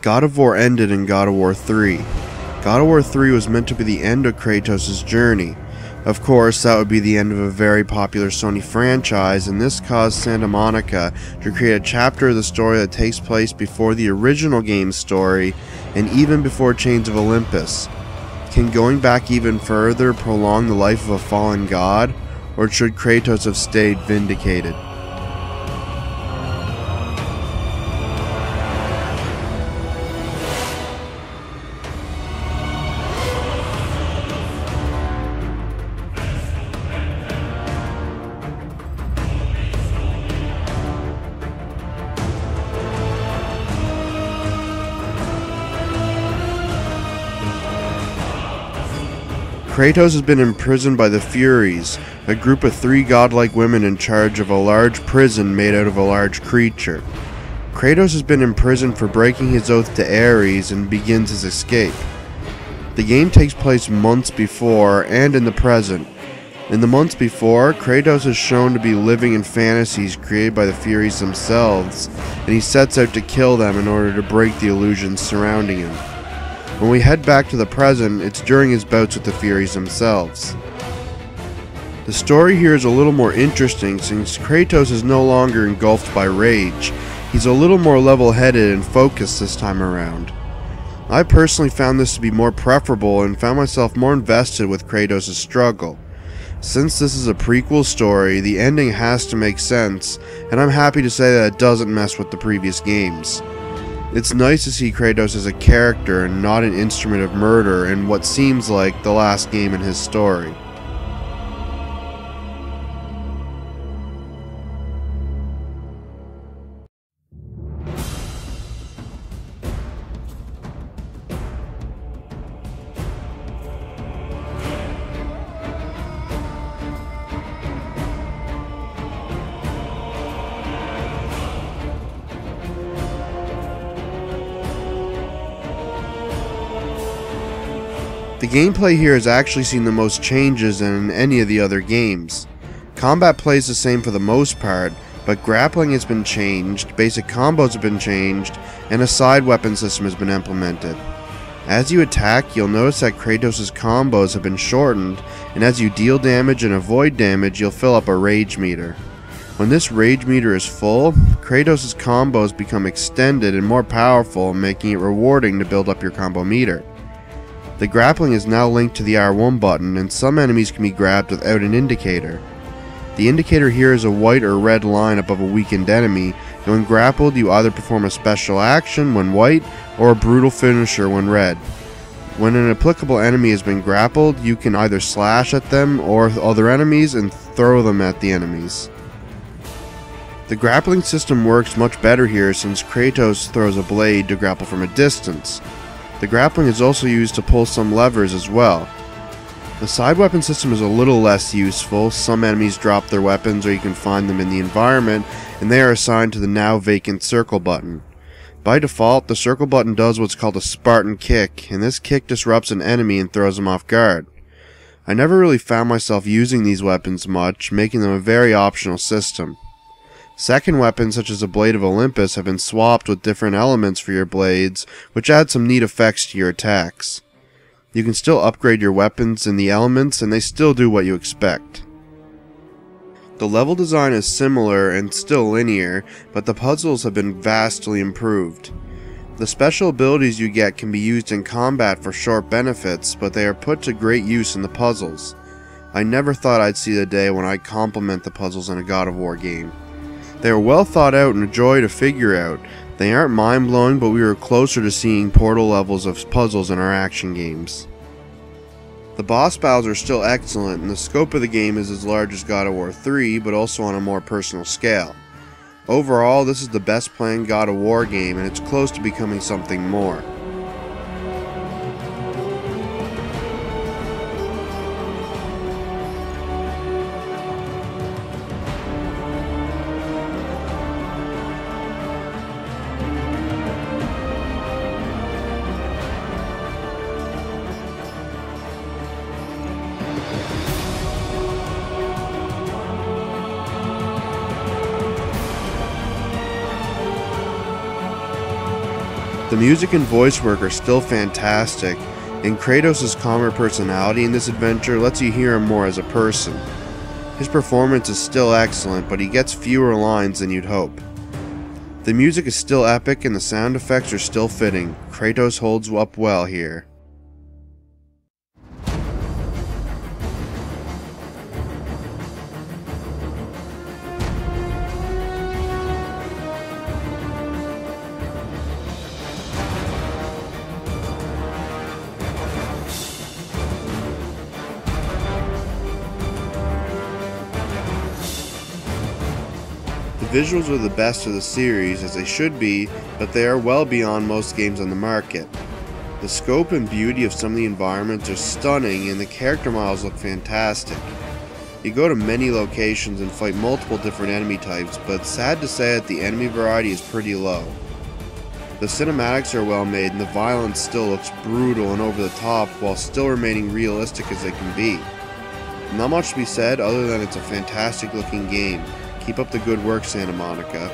God of War ended in God of War 3. God of War 3 was meant to be the end of Kratos' journey. Of course, that would be the end of a very popular Sony franchise, and this caused Santa Monica to create a chapter of the story that takes place before the original game's story, and even before Chains of Olympus. Can going back even further prolong the life of a fallen god, or should Kratos have stayed vindicated? Kratos has been imprisoned by the Furies, a group of 3 godlike women in charge of a large prison made out of a large creature. Kratos has been imprisoned for breaking his oath to Ares and begins his escape. The game takes place months before and in the present. In the months before, Kratos is shown to be living in fantasies created by the Furies themselves, and he sets out to kill them in order to break the illusions surrounding him. When we head back to the present, it's during his bouts with the Furies themselves. The story here is a little more interesting since Kratos is no longer engulfed by rage. He's a little more level-headed and focused this time around. I personally found this to be more preferable and found myself more invested with Kratos' struggle. Since this is a prequel story, the ending has to make sense, and I'm happy to say that it doesn't mess with the previous games. It's nice to see Kratos as a character and not an instrument of murder in what seems like the last game in his story. The gameplay here has actually seen the most changes than in any of the other games. Combat plays the same for the most part, but grappling has been changed, basic combos have been changed, and a side weapon system has been implemented. As you attack, you'll notice that Kratos' combos have been shortened, and as you deal damage and avoid damage, you'll fill up a rage meter. When this rage meter is full, Kratos' combos become extended and more powerful, making it rewarding to build up your combo meter. The grappling is now linked to the R1 button, and some enemies can be grabbed without an indicator. The indicator here is a white or red line above a weakened enemy, and when grappled you either perform a special action when white, or a brutal finisher when red. When an applicable enemy has been grappled, you can either slash at them or other enemies and throw them at the enemies. The grappling system works much better here since Kratos throws a blade to grapple from a distance. The grappling is also used to pull some levers as well. The side weapon system is a little less useful. Some enemies drop their weapons or you can find them in the environment, and they are assigned to the now vacant circle button. By default, the circle button does what's called a Spartan kick, and this kick disrupts an enemy and throws them off guard. I never really found myself using these weapons much, making them a very optional system. Second weapons such as the Blade of Olympus have been swapped with different elements for your blades, which add some neat effects to your attacks. You can still upgrade your weapons in the elements and they still do what you expect. The level design is similar and still linear, but the puzzles have been vastly improved. The special abilities you get can be used in combat for short benefits, but they are put to great use in the puzzles. I never thought I'd see the day when I'd complement the puzzles in a God of War game. They are well thought out and a joy to figure out. They aren't mind-blowing, but we are closer to seeing Portal levels of puzzles in our action games. The boss battles are still excellent, and the scope of the game is as large as God of War 3, but also on a more personal scale. Overall, this is the best playing God of War game, and it's close to becoming something more. The music and voice work are still fantastic, and Kratos' calmer personality in this adventure lets you hear him more as a person. His performance is still excellent, but he gets fewer lines than you'd hope. The music is still epic and the sound effects are still fitting. Kratos holds up well here. The visuals are the best of the series, as they should be, but they are well beyond most games on the market. The scope and beauty of some of the environments are stunning, and the character models look fantastic. You go to many locations and fight multiple different enemy types, but it's sad to say that the enemy variety is pretty low. The cinematics are well made, and the violence still looks brutal and over the top, while still remaining realistic as they can be. Not much to be said other than it's a fantastic looking game. Keep up the good work, Santa Monica.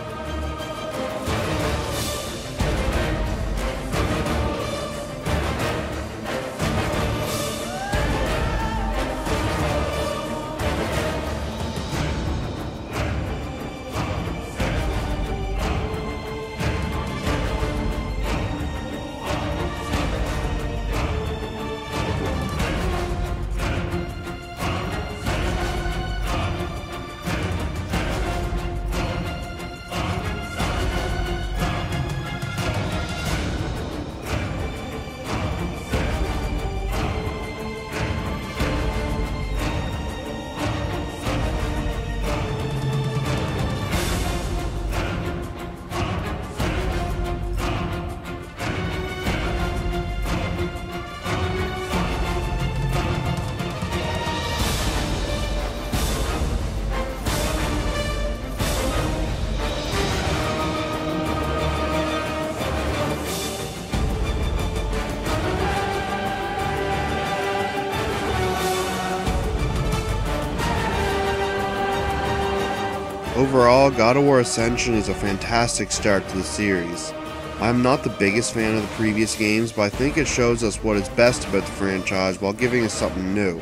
Overall, God of War Ascension is a fantastic start to the series. I am not the biggest fan of the previous games, but I think it shows us what is best about the franchise while giving us something new.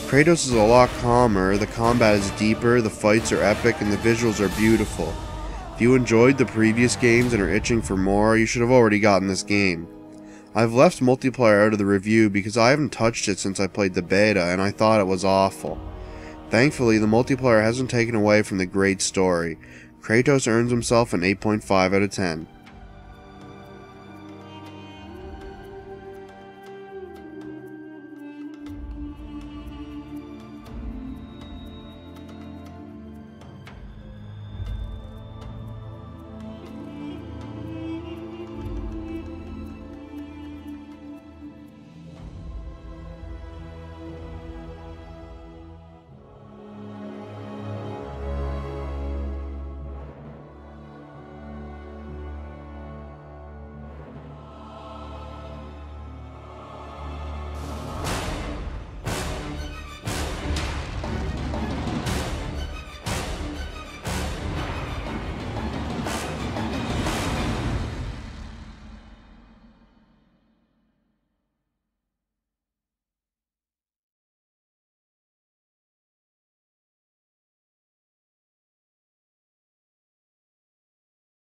Kratos is a lot calmer, the combat is deeper, the fights are epic, and the visuals are beautiful. If you enjoyed the previous games and are itching for more, you should have already gotten this game. I've left multiplayer out of the review because I haven't touched it since I played the beta and I thought it was awful. Thankfully, the multiplayer hasn't taken away from the great story. Kratos earns himself an 8.5 out of 10.